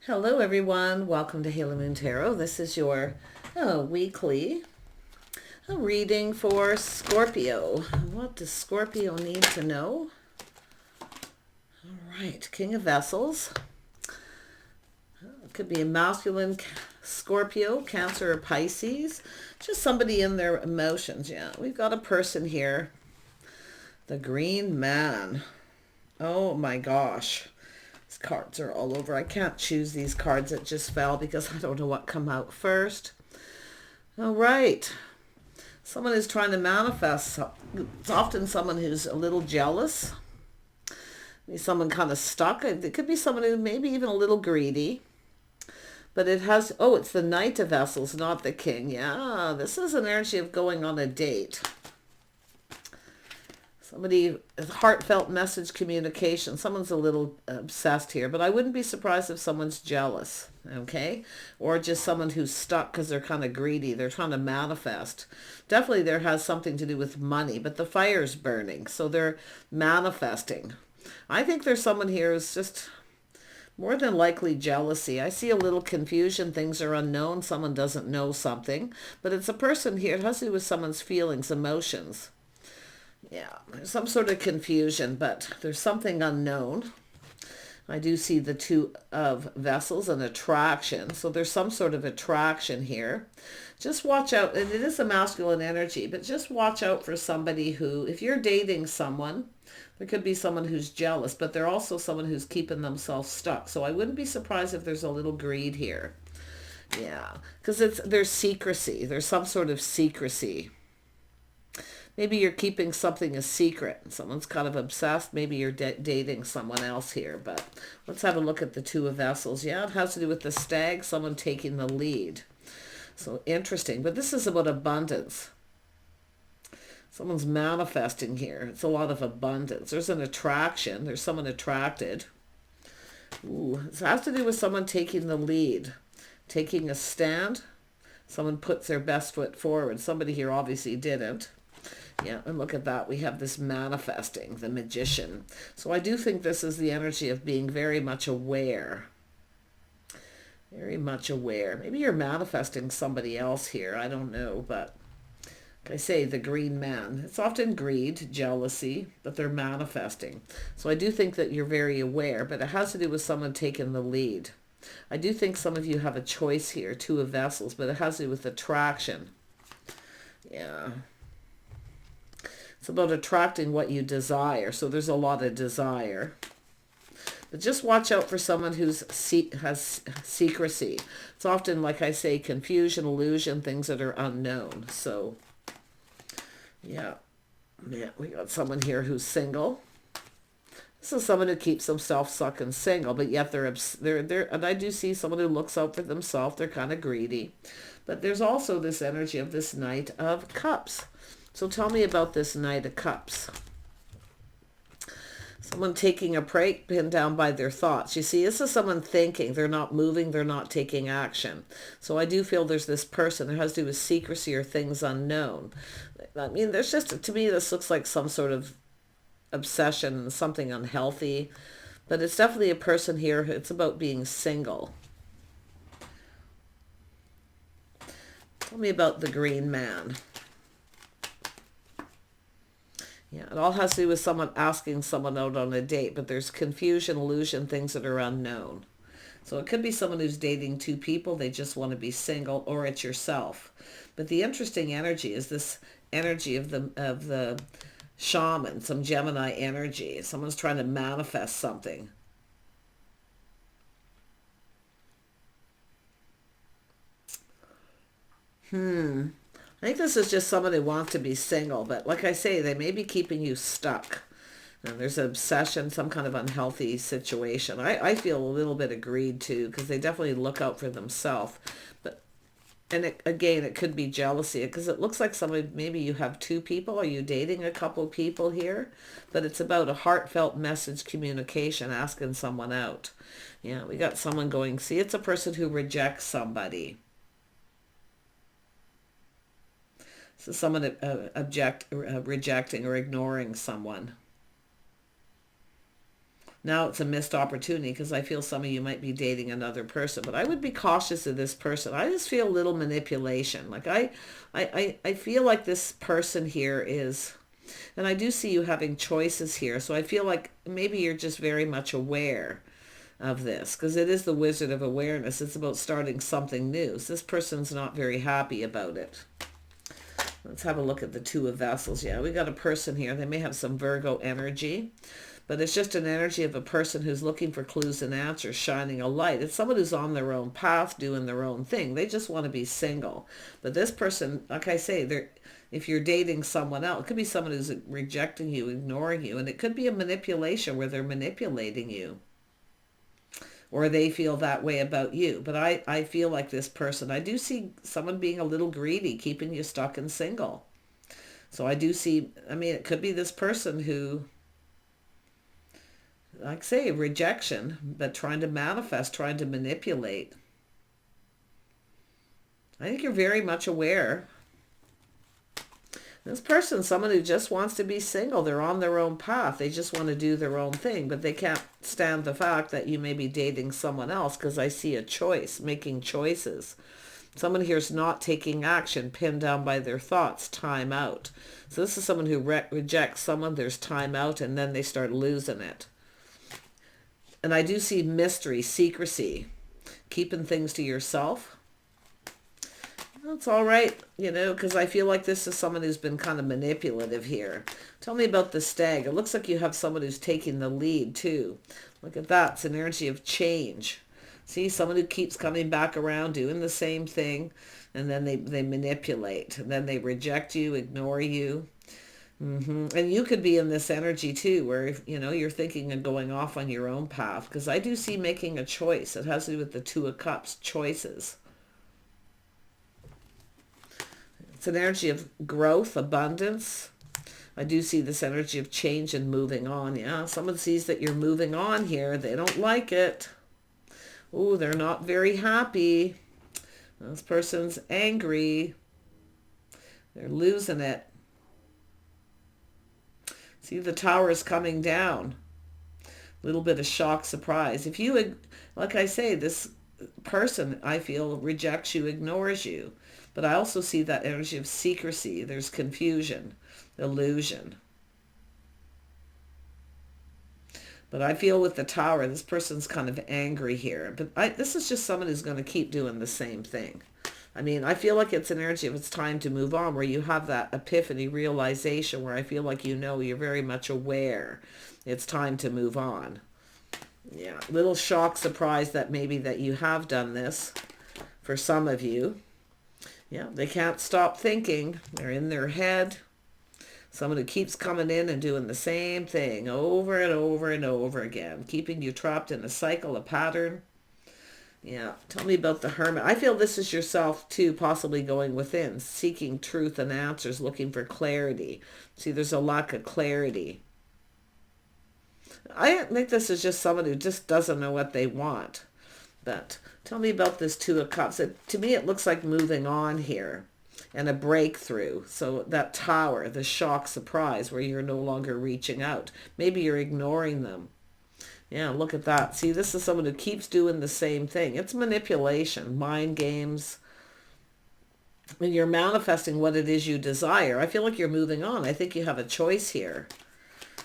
Hello everyone, welcome to Halo Moon Tarot. This is your weekly reading for Scorpio. What does Scorpio need to know? All right, King of Vessels. It could be a masculine Scorpio, Cancer, or Pisces. Just somebody in their emotions. Yeah, we've got a person here. The Green Man. Oh my gosh. These cards are all over. I can't choose these cards that just fell because I don't know what come out first. All right. Someone is trying to manifest. It's often someone who's a little jealous. Maybe someone kind of stuck. It could be someone who maybe even a little greedy. But it has, oh, it's the Knight of Vessels, not the King. Yeah, this is an energy of going on a date. Somebody, heartfelt message communication. Someone's a little obsessed here, but I wouldn't be surprised if someone's jealous, okay? Or just someone who's stuck because they're kind of greedy. They're trying to manifest. Definitely there has something to do with money, but the fire's burning, so they're manifesting. I think there's someone here who's just more than likely jealousy. I see a little confusion. Things are unknown. Someone doesn't know something, but it's a person here. It has to do with someone's feelings, emotions. Yeah, there's some sort of confusion, but there's something unknown. I do see the Two of Vessels and attraction. So there's some sort of attraction here. Just watch out. And it is a masculine energy, but just watch out for somebody who, if you're dating someone, there could be someone who's jealous, but they're also someone who's keeping themselves stuck. So I wouldn't be surprised if there's a little greed here. Yeah, because there's secrecy. There's some sort of secrecy. Maybe you're keeping something a secret. Someone's kind of obsessed. Maybe you're dating someone else here. But let's have a look at the Two of Vessels. Yeah, it has to do with the Stag, someone taking the lead. So interesting. But this is about abundance. Someone's manifesting here. It's a lot of abundance. There's an attraction. There's someone attracted. Ooh, it has to do with someone taking the lead, taking a stand. Someone puts their best foot forward. Somebody here obviously didn't. Yeah, and look at that. We have this manifesting, the Magician. So I do think this is the energy of being very much aware. Very much aware. Maybe you're manifesting somebody else here. I don't know, but like I say, the Green Man. It's often greed, jealousy, but they're manifesting. So I do think that you're very aware, but it has to do with someone taking the lead. I do think some of you have a choice here, Two of Vessels, but it has to do with attraction. Yeah. It's about attracting what you desire. So there's a lot of desire. But just watch out for someone who's has secrecy. It's often, like I say, confusion, illusion, things that are unknown. So, yeah. Yeah, we got someone here who's single. This is someone who keeps themselves stuck and single, but yet they're and I do see someone who looks out for themselves. They're kind of greedy. But there's also this energy of this Knight of Cups. So tell me about this Knight of Cups. Someone taking a break, pinned down by their thoughts. You see, this is someone thinking. They're not moving. They're not taking action. So I do feel there's this person. There has to do with secrecy or things unknown. I mean, there's just, to me, this looks like some sort of obsession, something unhealthy. But it's definitely a person here. It's about being single. Tell me about the Green Man. Yeah, it all has to do with someone asking someone out on a date, but there's confusion, illusion, things that are unknown. So it could be someone who's dating two people, they just want to be single, or it's yourself. But the interesting energy is this energy of the shaman, some Gemini energy. Someone's trying to manifest something. I think this is just someone who wants to be single, but like I say, they may be keeping you stuck. And there's an obsession, some kind of unhealthy situation. I feel a little bit of greed too, because they definitely look out for themselves. But again, it could be jealousy, because it looks like somebody, maybe you have two people. Are you dating a couple people here? But it's about a heartfelt message communication, asking someone out. Yeah, we got someone going, see, it's a person who rejects somebody. So someone rejecting or ignoring someone. Now it's a missed opportunity because I feel some of you might be dating another person. But I would be cautious of this person. I just feel a little manipulation. Like I feel like this person here is, and I do see you having choices here. So I feel like maybe you're just very much aware of this because it is the Wizard of Awareness. It's about starting something new. So this person's not very happy about it. Let's have a look at the Two of Vessels. Yeah, we got a person here. They may have some Virgo energy, but it's just an energy of a person who's looking for clues and answers, shining a light. It's someone who's on their own path, doing their own thing. They just want to be single. But this person, like I say, if you're dating someone else, it could be someone who's rejecting you, ignoring you, and it could be a manipulation where they're manipulating you. Or they feel that way about you. But I feel like this person, I do see someone being a little greedy, keeping you stuck and single. So I do see, I mean, it could be this person who, like say, rejection, but trying to manifest, trying to manipulate. I think you're very much aware. This person, someone who just wants to be single. They're on their own path. They just want to do their own thing, but they can't stand the fact that you may be dating someone else because I see a choice, making choices. Someone here is not taking action, pinned down by their thoughts, time out. So this is someone who rejects someone, there's time out, and then they start losing it. And I do see mystery, secrecy, keeping things to yourself. That's all right, you know, because I feel like this is someone who's been kind of manipulative here. Tell me about the Stag. It looks like you have someone who's taking the lead too. Look at that. It's an energy of change. See, someone who keeps coming back around, doing the same thing, and then they manipulate, and then they reject you, ignore you. And you could be in this energy too, where, you know, you're thinking of going off on your own path, because I do see making a choice. It has to do with the Two of Cups, choices. It's an energy of growth, abundance. I do see this energy of change and moving on. Yeah, someone sees that you're moving on here. They don't like it. Oh, they're not very happy. This person's angry. They're losing it. See, the Tower is coming down. A little bit of shock, surprise. If you, like I say, this person, I feel, rejects you, ignores you. But I also see that energy of secrecy. There's confusion, illusion. But I feel with the Tower, this person's kind of angry here. But this is just someone who's going to keep doing the same thing. I mean, I feel like it's an energy of it's time to move on, where you have that epiphany, realization, where I feel like you know, you're very much aware. It's time to move on. Yeah, little shock, surprise that maybe that you have done this for some of you. Yeah, they can't stop thinking. They're in their head. Someone who keeps coming in and doing the same thing over and over and over again, keeping you trapped in a cycle, a pattern. Yeah, tell me about the Hermit. I feel this is yourself too, possibly going within, seeking truth and answers, looking for clarity. See, there's a lack of clarity. I think this is just someone who just doesn't know what they want. But tell me about this Two of Cups. To me, it looks like moving on here and a breakthrough. So that Tower, the shock, surprise, where you're no longer reaching out. Maybe you're ignoring them. Yeah, look at that. See, this is someone who keeps doing the same thing. It's manipulation, mind games. And you're manifesting what it is you desire. I feel like you're moving on. I think you have a choice here.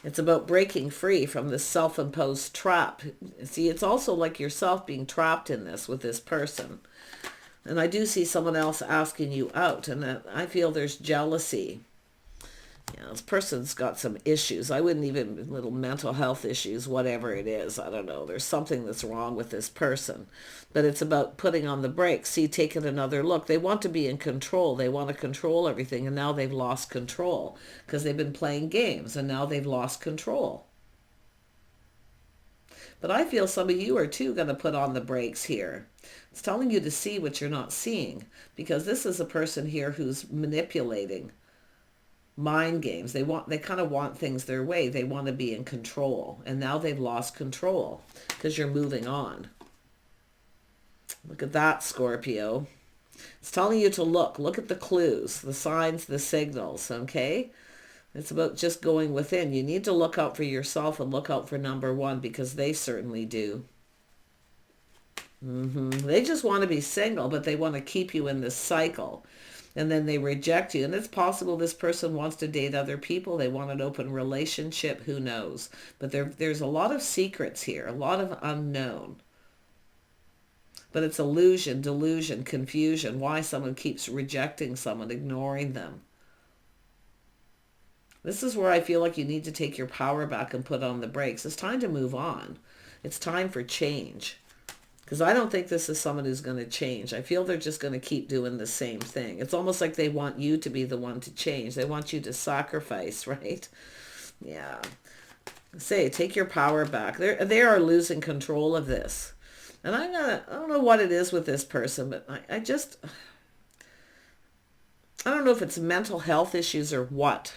It's about breaking free from this self-imposed trap. See, it's also like yourself being trapped in this with this person. And I do see someone else asking you out, and I feel there's jealousy. Yeah, this person's got some issues. I wouldn't even, little mental health issues, whatever it is. I don't know. There's something that's wrong with this person. But it's about putting on the brakes. See, taking another look. They want to be in control. They want to control everything. And now they've lost control because they've been playing games and now they've lost control. But I feel some of you are too going to put on the brakes here. It's telling you to see what you're not seeing, because this is a person here who's manipulating. Mind games. They kind of want things their way. They want to be in control. And now they've lost control because you're moving on. Look at that, Scorpio. It's telling you to look. Look at the clues, the signs, the signals, okay? It's about just going within. You need to look out for yourself and look out for number one, because they certainly do. They just want to be single, but they want to keep you in this cycle. And then they reject you. And it's possible this person wants to date other people. They want an open relationship. Who knows? But there's a lot of secrets here, a lot of unknown. But it's illusion, delusion, confusion. Why someone keeps rejecting someone, ignoring them. This is where I feel like you need to take your power back and put on the brakes. It's time to move on. It's time for change. Because I don't think this is someone who's going to change. I feel they're just going to keep doing the same thing. It's almost like they want you to be the one to change. They want you to sacrifice, right? Yeah. Say, take your power back. They are losing control of this. And I don't know what it is with this person, but I don't know if it's mental health issues or what.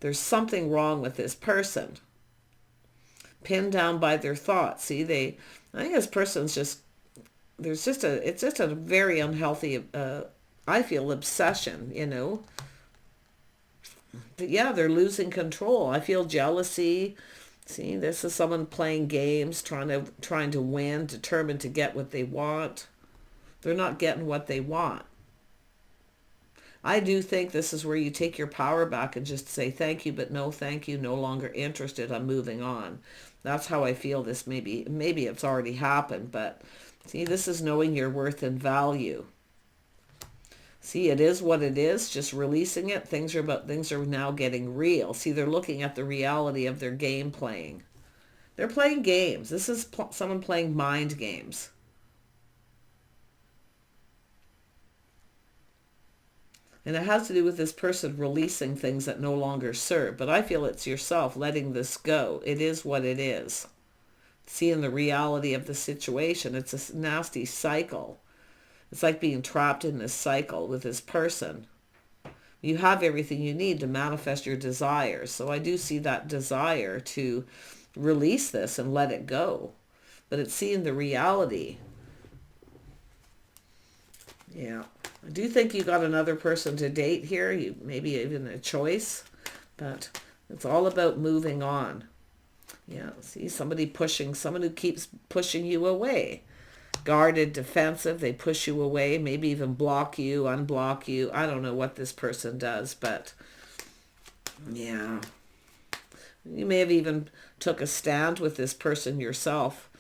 There's something wrong with this person. Pinned down by their thoughts. See, I think this person's it's just a very unhealthy, I feel, obsession, you know. But yeah, they're losing control. I feel jealousy. See, this is someone playing games, trying to win, determined to get what they want. They're not getting what they want. I do think this is where you take your power back and just say thank you, but no thank you, no longer interested, I'm moving on. That's how I feel this maybe it's already happened, but see, this is knowing your worth and value. See, it is what it is, just releasing it. Things are now getting real. See, they're looking at the reality of their game playing. They're playing games. This is someone playing mind games. And it has to do with this person releasing things that no longer serve. But I feel it's yourself letting this go. It is what it is. Seeing the reality of the situation. It's a nasty cycle. It's like being trapped in this cycle with this person. You have everything you need to manifest your desires. So I do see that desire to release this and let it go. But it's seeing the reality. Yeah. I do think you got another person to date here. You maybe even a choice. But it's all about moving on. Yeah. See, someone who keeps pushing you away. Guarded, defensive, they push you away, maybe even block you, unblock you. I don't know what this person does, but yeah. You may have even took a stand with this person yourself.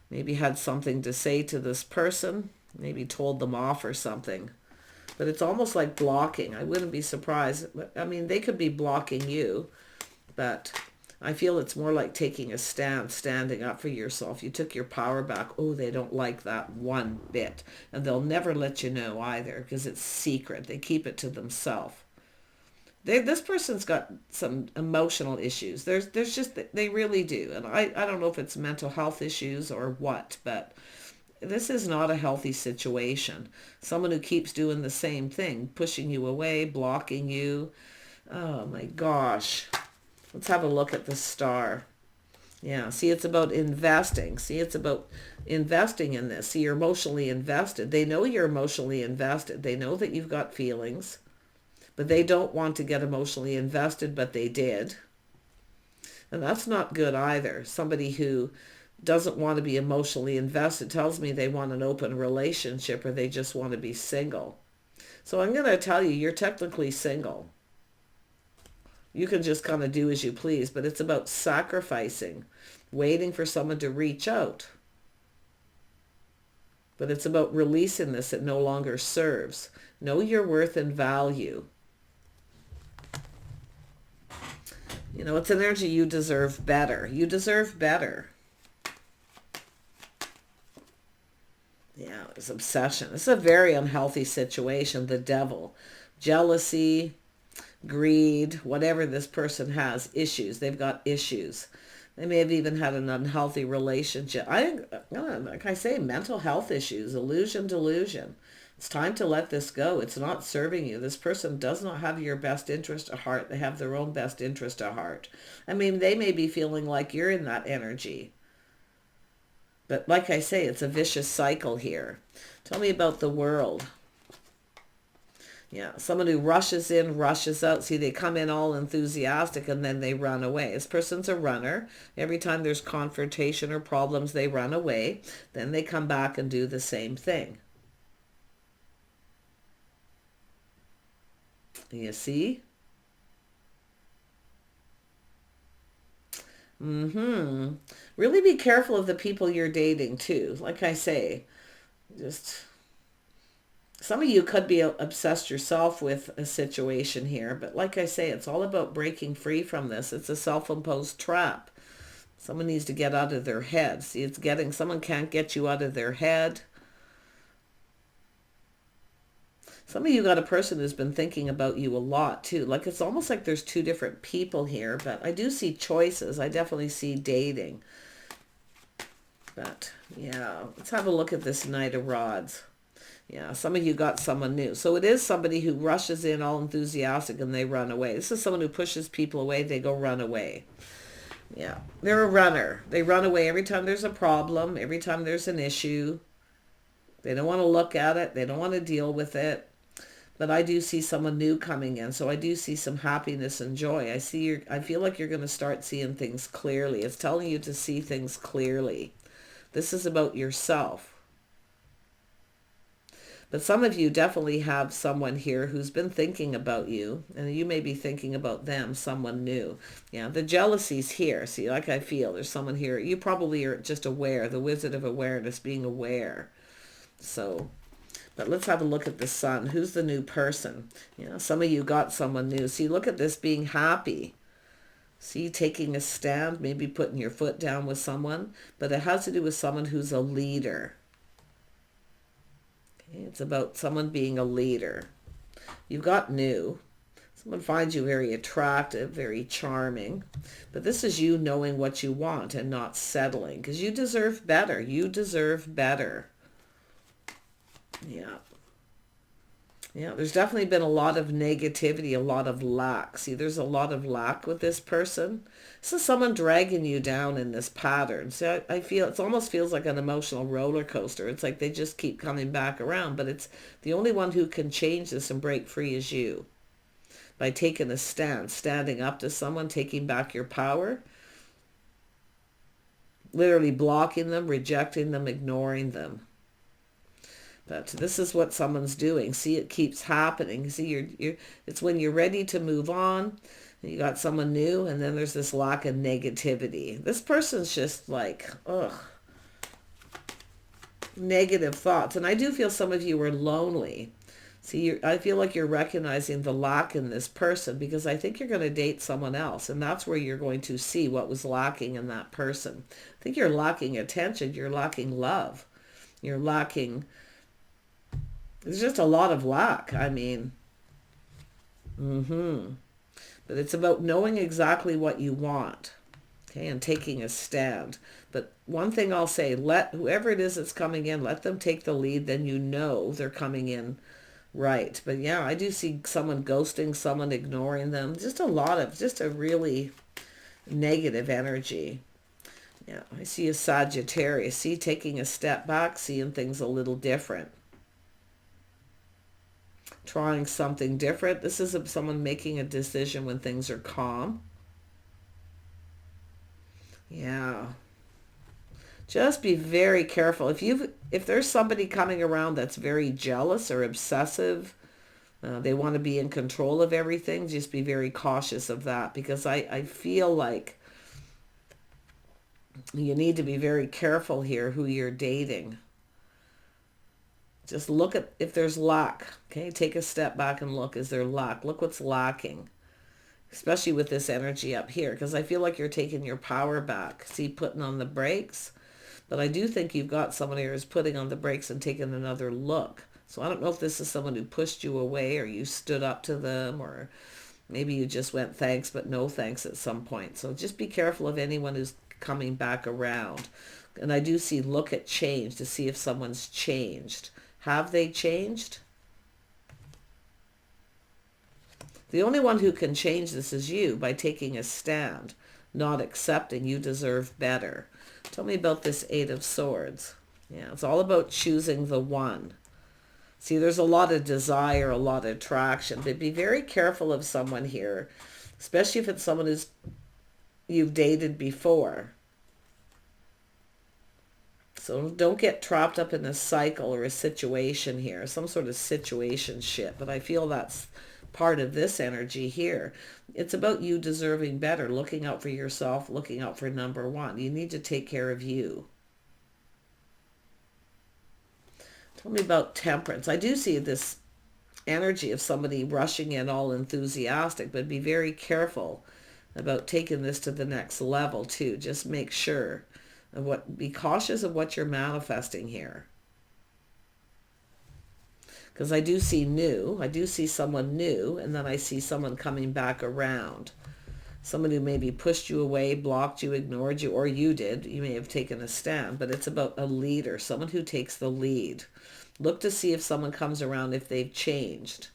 Maybe had something to say to this person, maybe told them off or something. But it's almost like blocking. I wouldn't be surprised. I mean, they could be blocking you, but I feel it's more like taking a stand, standing up for yourself. You took your power back. Oh, they don't like that one bit. And they'll never let you know either because it's secret. They keep it to themselves. This person's got some emotional issues. There's just, they really do. And I don't know if it's mental health issues or what, but this is not a healthy situation. Someone who keeps doing the same thing, pushing you away, blocking you. Oh my gosh. Let's have a look at the star. Yeah, see, it's about investing. See, it's about investing in this. See, you're emotionally invested. They know you're emotionally invested. They know that you've got feelings, but they don't want to get emotionally invested, but they did. And that's not good either. Somebody who doesn't want to be emotionally invested tells me they want an open relationship or they just want to be single. So I'm going to tell you, you're technically single. You can just kind of do as you please, but it's about sacrificing, waiting for someone to reach out. But it's about releasing this that no longer serves. Know your worth and value. You know, it's an energy you deserve better. You deserve better. Yeah, it's obsession. It's a very unhealthy situation. The devil. Jealousy, greed, whatever this person has, issues. They've got issues. They may have even had an unhealthy relationship. Like I say, mental health issues, illusion, delusion. It's time to let this go. It's not serving you. This person does not have your best interest at heart. They have their own best interest at heart. I mean, they may be feeling like you're in that energy. But like I say, it's a vicious cycle here. Tell me about the world. Yeah, someone who rushes in, rushes out. See, they come in all enthusiastic and then they run away. This person's a runner. Every time there's confrontation or problems, they run away. Then they come back and do the same thing. You see? Really be careful of the people you're dating too. Like I say, just some of you could be obsessed yourself with a situation here, but like I say, it's all about breaking free from this. It's a self-imposed trap. Someone needs to get out of their head. See, someone can't get you out of their head. Some of you got a person who's been thinking about you a lot too. Like it's almost like there's two different people here, but I do see choices. I definitely see dating. But yeah, let's have a look at this Knight of Rods. Yeah, some of you got someone new. So it is somebody who rushes in all enthusiastic and they run away. This is someone who pushes people away. They go run away. Yeah, they're a runner. They run away every time there's a problem, every time there's an issue. They don't want to look at it. They don't want to deal with it. But I do see someone new coming in. So I do see some happiness and joy. I feel like you're going to start seeing things clearly. It's telling you to see things clearly. This is about yourself. But some of you definitely have someone here who's been thinking about you, and you may be thinking about them, someone new. Yeah, the jealousy's here. See, like I feel there's someone here. You probably are just aware, the Wizard of Awareness, being aware. So, but let's have a look at the Sun. Who's the new person? Yeah, some of you got someone new. See, look at this, being happy. See, taking a stand, maybe putting your foot down with someone, but it has to do with someone who's a leader. It's about someone being a leader. You've got new. Someone finds you very attractive, very charming. But this is you knowing what you want and not settling, because you deserve better. You deserve better. Yeah. Yeah, there's definitely been a lot of negativity, a lot of lack. See, there's a lot of lack with this person. This is someone dragging you down in this pattern. So I feel it almost feels like an emotional roller coaster. It's like they just keep coming back around, but it's the only one who can change this and break free is you. By taking a stand, standing up to someone, taking back your power, literally blocking them, rejecting them, ignoring them. But this is what someone's doing. See, it keeps happening. See, it's when you're ready to move on, and you got someone new, and then there's this lack of negativity. This person's just like, ugh, negative thoughts. And I do feel some of you are lonely. See, I feel like you're recognizing the lack in this person, because I think you're going to date someone else, and that's where you're going to see what was lacking in that person. I think you're lacking attention. You're lacking love. You're lacking... There's just a lot of lack. I mean, but it's about knowing exactly what you want, okay, and taking a stand. But one thing I'll say, let whoever it is that's coming in, let them take the lead, then you know they're coming in right. But yeah, I do see someone ghosting, someone ignoring them. Just a really negative energy. Yeah, I see a Sagittarius. See, taking a step back, seeing things a little different. Trying something different. This is someone making a decision when things are calm. Yeah. Just be very careful. If there's somebody coming around that's very jealous or obsessive, they want to be in control of everything, just be very cautious of that, because I feel like you need to be very careful here who you're dating. Just look at if there's lack. Okay, take a step back and look. Is there lack? Look what's lacking. Especially with this energy up here, because I feel like you're taking your power back. See, putting on the brakes. But I do think you've got someone here who's putting on the brakes and taking another look. So I don't know if this is someone who pushed you away, or you stood up to them, or maybe you just went thanks but no thanks at some point. So just be careful of anyone who's coming back around. And I do see look at change to see if someone's changed. Have they changed? The only one who can change this is you, by taking a stand, not accepting you deserve better. Tell me about this Eight of Swords. Yeah, it's all about choosing the one. See, there's a lot of desire, a lot of attraction, but be very careful of someone here, especially if it's someone who's you've dated before. So don't get trapped up in a cycle or a situation here, some sort of situationship. But I feel that's part of this energy here. It's about you deserving better, looking out for yourself, looking out for number one. You need to take care of you. Tell me about temperance. I do see this energy of somebody rushing in all enthusiastic, but be very careful about taking this to the next level too. Just make sure of be cautious of what you're manifesting here. Because I do see new, I do see someone new, and then I see someone coming back around. Someone who maybe pushed you away, blocked you, ignored you, or you did. You may have taken a stand, but it's about a leader, someone who takes the lead. Look to see if someone comes around, if they've changed.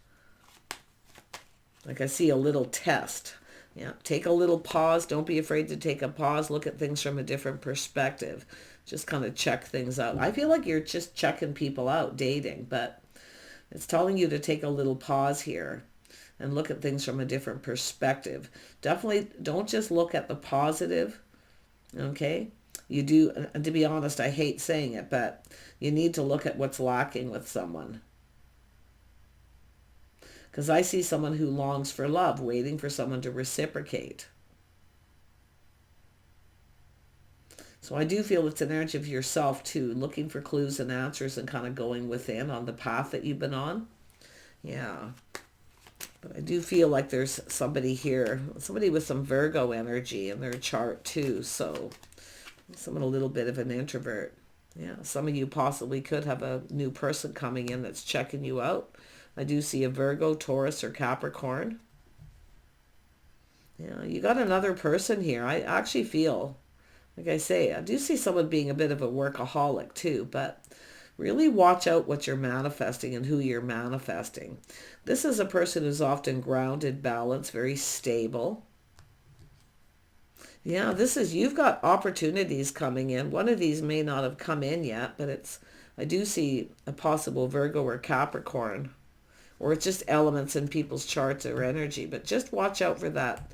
Like I see a little test. Yeah, take a little pause. Don't be afraid to take a pause. Look at things from a different perspective. Just kind of check things out. I feel like you're just checking people out, dating, but it's telling you to take a little pause here and look at things from a different perspective. Definitely don't just look at the positive, okay? You do, and to be honest, I hate saying it, but you need to look at what's lacking with someone. Because I see someone who longs for love, waiting for someone to reciprocate. So I do feel it's an energy of yourself too, looking for clues and answers and kind of going within on the path that you've been on. Yeah. But I do feel like there's somebody here, somebody with some Virgo energy in their chart too. So someone a little bit of an introvert. Yeah, some of you possibly could have a new person coming in that's checking you out. I do see a Virgo, Taurus, or Capricorn. Yeah, you got another person here. I actually feel, like I say, I do see someone being a bit of a workaholic too, but really watch out what you're manifesting and who you're manifesting. This is a person who's often grounded, balanced, very stable. Yeah, you've got opportunities coming in. One of these may not have come in yet, but I do see a possible Virgo or Capricorn, or it's just elements in people's charts or energy. But just watch out for that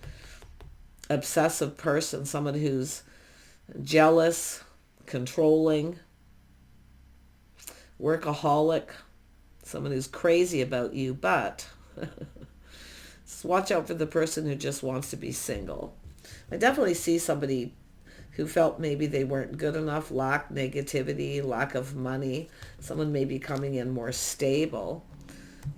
obsessive person, someone who's jealous, controlling, workaholic, someone who's crazy about you, but just watch out for the person who just wants to be single. I definitely see somebody who felt maybe they weren't good enough, lack negativity, lack of money. Someone may be coming in more stable.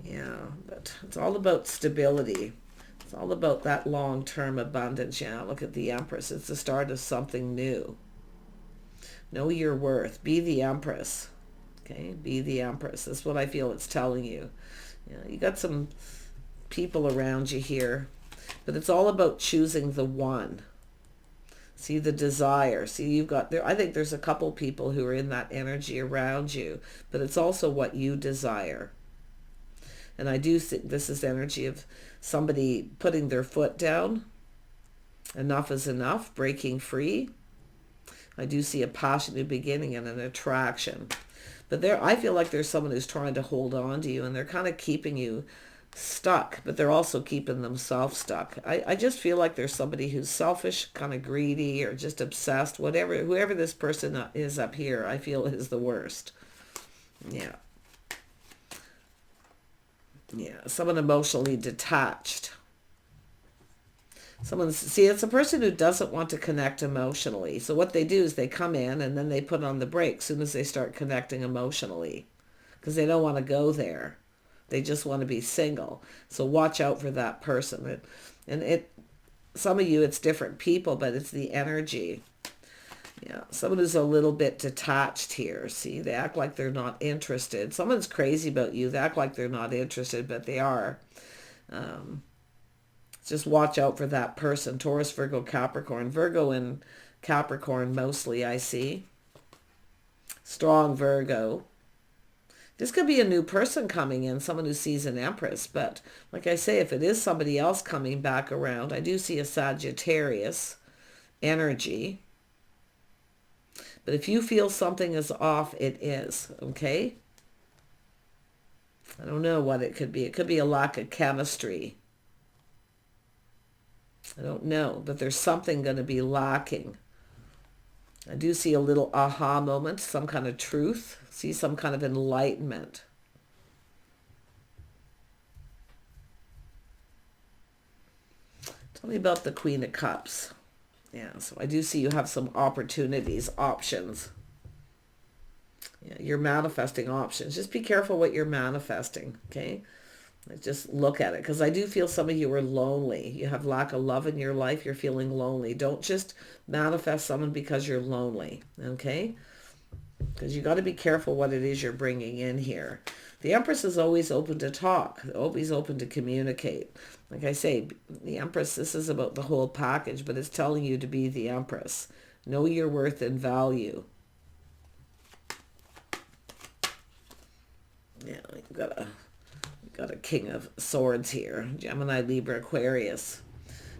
Yeah, but it's all about stability. It's all about that long-term abundance. Yeah, look at the Empress. It's the start of something new. Know your worth. Be the Empress. Okay, be the Empress. That's what I feel it's telling you. Yeah, you got some people around you here, but it's all about choosing the one. See the desire. See, you've got there. I think there's a couple people who are in that energy around you, but it's also what you desire. And I do think this is energy of somebody putting their foot down. Enough is enough, breaking free. I do see a passionate beginning and an attraction. But I feel like there's someone who's trying to hold on to you, and they're kind of keeping you stuck, but they're also keeping themselves stuck. I just feel like there's somebody who's selfish, kind of greedy, or just obsessed. Whoever this person is up here, I feel is the worst. Yeah. Yeah, someone emotionally detached. It's a person who doesn't want to connect emotionally. So what they do is they come in and then they put on the brakes as soon as they start connecting emotionally, because they don't want to go there. They just want to be single. So watch out for that person. Some of you, it's different people, but it's the energy. Yeah, someone who's a little bit detached here. See, they act like they're not interested. Someone's crazy about you. They act like they're not interested, but they are. Just watch out for that person. Taurus, Virgo, Capricorn. Virgo and Capricorn mostly, I see. Strong Virgo. This could be a new person coming in, someone who sees an Empress. But like I say, if it is somebody else coming back around, I do see a Sagittarius energy. But if you feel something is off, it is, okay? I don't know what it could be. It could be a lack of chemistry. I don't know, but there's something going to be lacking. I do see a little aha moment, some kind of truth, see some kind of enlightenment. Tell me about the Queen of Cups. Yeah, so I do see you have some opportunities, options. Yeah, you're manifesting options. Just be careful what you're manifesting, okay? Just look at it, because I do feel some of you are lonely. You have lack of love in your life. You're feeling lonely. Don't just manifest someone because you're lonely, okay? Because you got to be careful what it is you're bringing in here. The Empress is always open to talk, always open to communicate. Like I say, the Empress, this is about the whole package, but it's telling you to be the Empress. Know your worth and value. Yeah, you've got a King of Swords here. Gemini, Libra, Aquarius.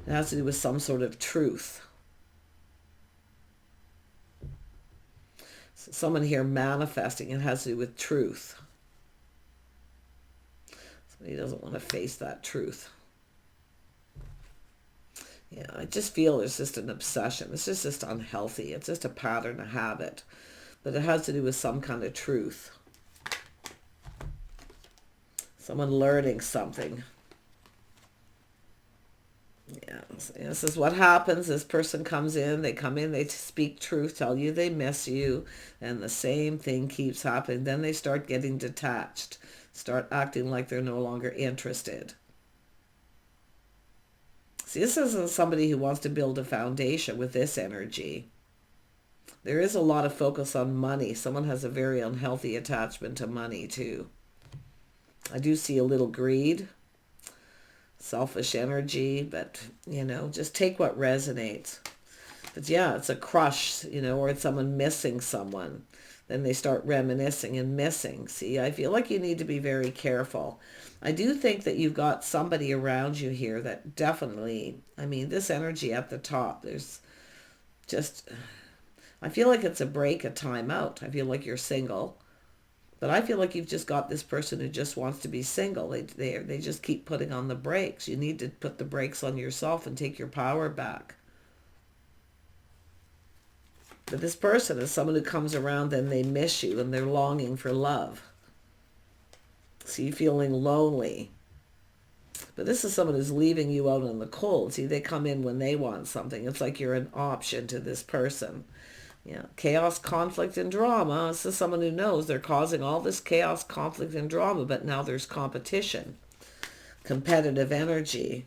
It has to do with some sort of truth. So someone here manifesting, it has to do with truth. Somebody doesn't want to face that truth. Yeah, I just feel there's just an obsession. It's just unhealthy. It's just a pattern, a habit. But it has to do with some kind of truth. Someone learning something. Yeah, this is what happens. This person comes in, they come in, they speak truth, tell you they miss you, and the same thing keeps happening. Then they start getting detached, start acting like they're no longer interested. See, this isn't somebody who wants to build a foundation with this energy. There is a lot of focus on money. Someone has a very unhealthy attachment to money too. I do see a little greed, selfish energy, but, just take what resonates. But yeah, it's a crush, or it's someone missing someone. Then they start reminiscing and missing. See, I feel like you need to be very careful. I do think that you've got somebody around you here that definitely, this energy at the top, there's just, I feel like it's a break, a time out. I feel like you're single. But I feel like you've just got this person who just wants to be single. They just keep putting on the brakes. You need to put the brakes on yourself and take your power back. But this person is someone who comes around and they miss you and they're longing for love. See, you feeling lonely. But this is someone who's leaving you out in the cold. See, they come in when they want something. It's like you're an option to this person. Yeah, chaos, conflict, and drama. This is someone who knows they're causing all this chaos, conflict, and drama, but now there's competition, competitive energy.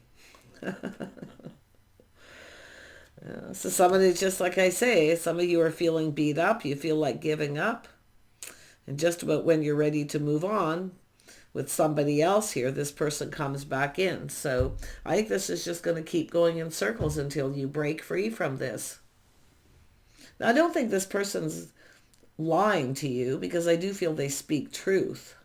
So someone who's just, like I say, some of you are feeling beat up. You feel like giving up. And just about when you're ready to move on with somebody else here, this person comes back in. So I think this is just going to keep going in circles until you break free from this. I don't think this person's lying to you, because I do feel they speak truth.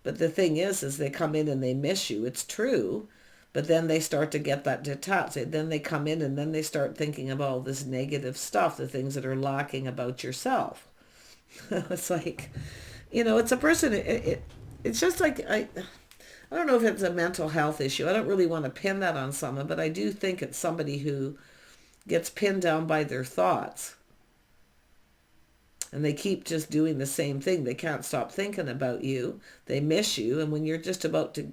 But the thing is they come in and they miss you. It's true. But then they start to get that detached. Then they come in and then they start thinking about all this negative stuff, the things that are lacking about yourself. It's like, it's a person. It's just like, I don't know if it's a mental health issue. I don't really want to pin that on someone, but I do think it's somebody who gets pinned down by their thoughts. And they keep just doing the same thing. They can't stop thinking about you. They miss you. And when you're just about to,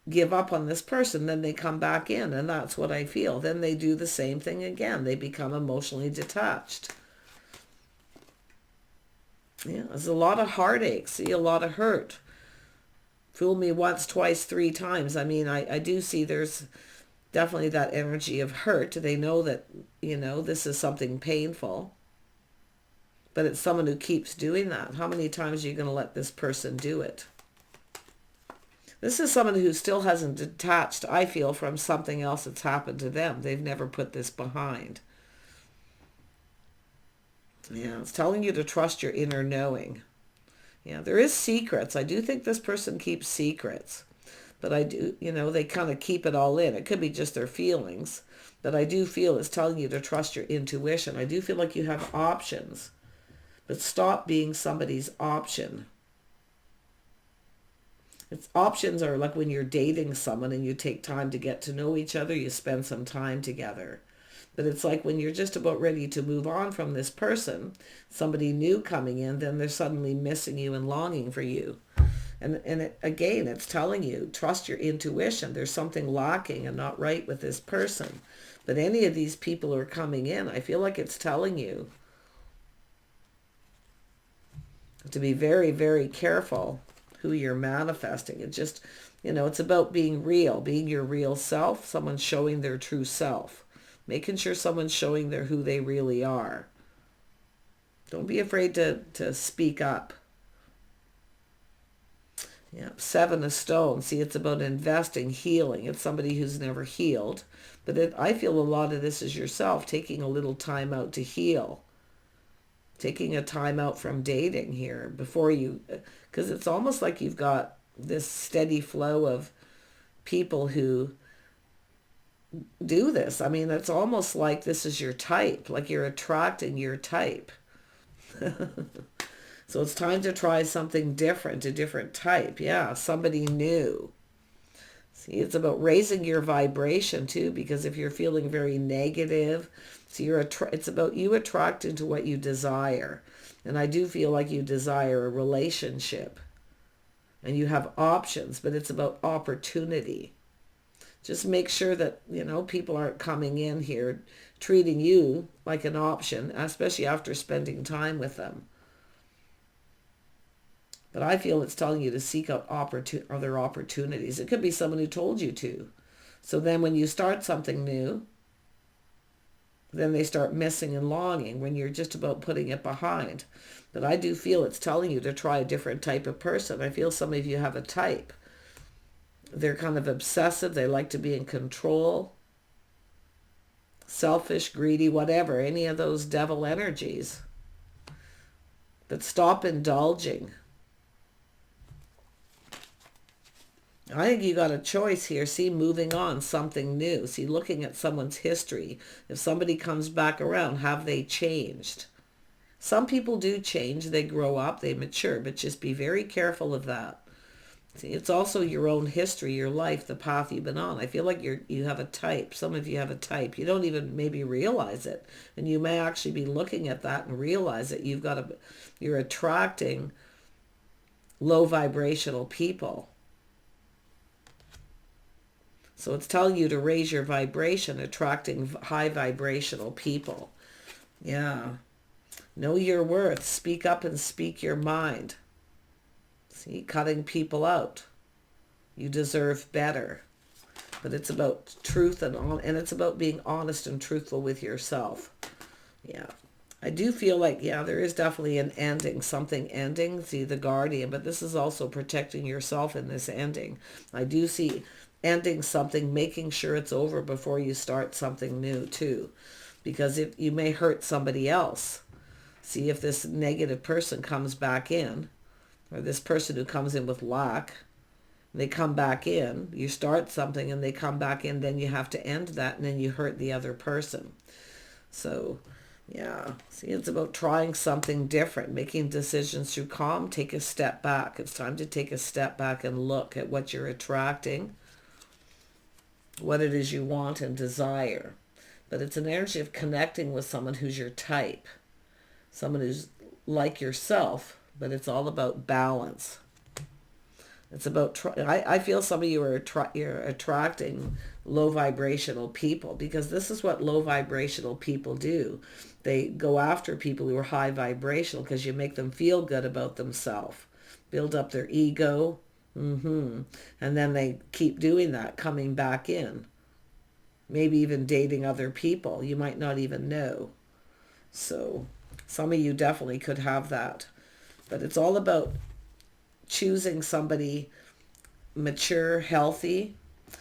give up on this person, then they come back in. And that's what I feel. Then they do the same thing again. They become emotionally detached. Yeah, there's a lot of heartache. See, a lot of hurt. Fool me once, twice, three times. I do see there's definitely that energy of hurt. They know that, this is something painful. But it's someone who keeps doing that. How many times are you going to let this person do it? This is someone who still hasn't detached, I feel, from something else that's happened to them. They've never put this behind. Yeah, it's telling you to trust your inner knowing. Yeah, there is secrets. I do think this person keeps secrets. But I do, they kind of keep it all in. It could be just their feelings. But I do feel it's telling you to trust your intuition. I do feel like you have options. But stop being somebody's option. It's options are like when you're dating someone and you take time to get to know each other, you spend some time together. But it's like when you're just about ready to move on from this person, somebody new coming in, then they're suddenly missing you and longing for you. Again, it's telling you, trust your intuition. There's something lacking and not right with this person. But any of these people who are coming in, I feel like it's telling you to be very, very careful who you're manifesting. It just, it's about being real, being your real self, someone showing their true self, making sure someone's showing who they really are. Don't be afraid to speak up. Yeah, 7 of Stones. See, it's about investing, healing. It's somebody who's never healed. But I feel a lot of this is yourself taking a little time out to heal. Taking a time out from dating here before you, because it's almost like you've got this steady flow of people who do this. I mean, it's almost like this is your type, like you're attracting your type. So it's time to try something different, a different type. Yeah, somebody new. See, it's about raising your vibration too, because if you're feeling very negative, so it's about you attracting to what you desire. And I do feel like you desire a relationship and you have options, but it's about opportunity. Just make sure that, people aren't coming in here treating you like an option, especially after spending time with them. But I feel it's telling you to seek out other opportunities. It could be someone who told you to. So then when you start something new, then they start missing and longing when you're just about putting it behind. But I do feel it's telling you to try a different type of person. I feel some of you have a type. They're kind of obsessive. They like to be in control. Selfish, greedy, whatever. Any of those devil energies. But stop indulging. I think you got a choice here. See, moving on, something new. See, looking at someone's history. If somebody comes back around, have they changed? Some people do change. They grow up, they mature, but just be very careful of that. See, it's also your own history, your life, the path you've been on. I feel like you have a type. Some of you have a type. You don't even maybe realize it. And you may actually be looking at that and realize that you're attracting low vibrational people. So it's telling you to raise your vibration, attracting high vibrational people. Yeah. Know your worth. Speak up and speak your mind. See, cutting people out. You deserve better. But it's about truth and it's about being honest and truthful with yourself. Yeah. I do feel like, there is definitely an ending, something ending. See, the Guardian, but this is also protecting yourself in this ending. I do see ending something, making sure it's over before you start something new too. Because you may hurt somebody else. See, if this negative person comes back in, or this person who comes in with lack, they come back in, you start something and they come back in, then you have to end that and then you hurt the other person. So, yeah, see, it's about trying something different, making decisions through calm. Take a step back. It's time to take a step back and look at what you're attracting, what it is you want and desire. But it's an energy of connecting with someone who's your type, someone who's like yourself, but it's all about balance. It's about, I feel some of you you're attracting low vibrational people, because this is what low vibrational people do. They go after people who are high vibrational because you make them feel good about themselves, build up their ego, and then they keep doing that, coming back in, maybe even dating other people you might not even know. So some of you definitely could have that. But it's all about choosing somebody mature, healthy.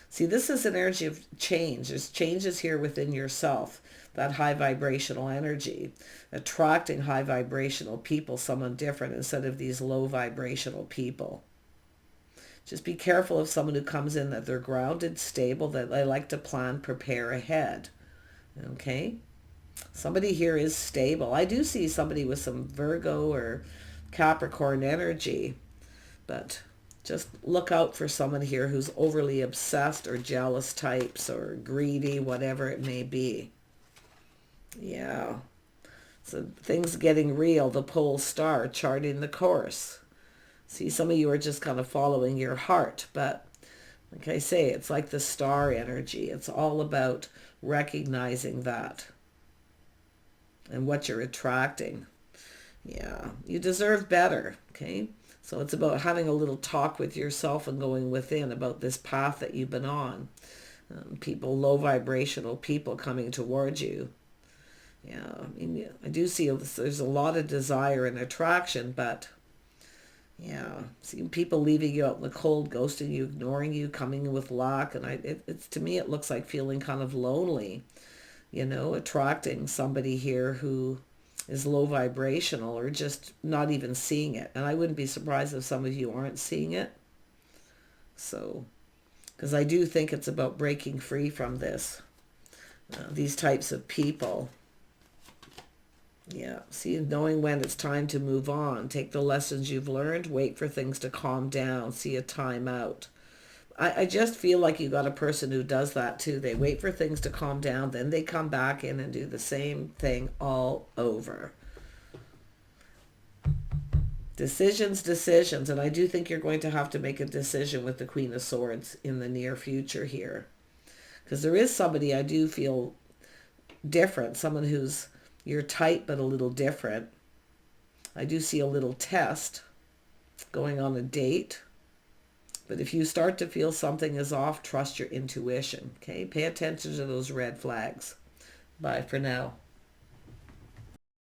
See, this is an energy of change. There's changes here within yourself, that high vibrational energy, attracting high vibrational people, someone different instead of these low vibrational people. Just be careful of someone who comes in that they're grounded, stable, that they like to plan, prepare ahead. Okay? Somebody here is stable. I do see somebody with some Virgo or Capricorn energy, but Just look out for someone here who's overly obsessed or jealous types or greedy, whatever it may be. Yeah. So things getting real, the pole star charting the course. See, some of you are just kind of following your heart, but like I say, it's like the star energy. It's all about recognizing that and what you're attracting. Yeah, you deserve better, okay? So it's about having a little talk with yourself and going within about this path that you've been on. People, low vibrational people coming towards you. Yeah, I mean, I do see there's a lot of desire and attraction, but yeah, see people leaving you out in the cold, ghosting you, ignoring you, coming in with luck, and it's to me it looks like feeling kind of lonely. Attracting somebody here who is low vibrational or just not even seeing it. And I wouldn't be surprised if some of you aren't seeing it. So, because I do think it's about breaking free from these types of people. Yeah, see, knowing when it's time to move on, take the lessons you've learned, wait for things to calm down, see a time out. I just feel like you got a person who does that too. They wait for things to calm down, then they come back in and do the same thing all over. Decisions, and I do think you're going to have to make a decision with the Queen of Swords in the near future here. Because there is somebody I do feel different, someone who's your type but a little different. I do see a little test, going on a date. But if you start to feel something is off, trust your intuition, okay? Pay attention to those red flags. Bye for now.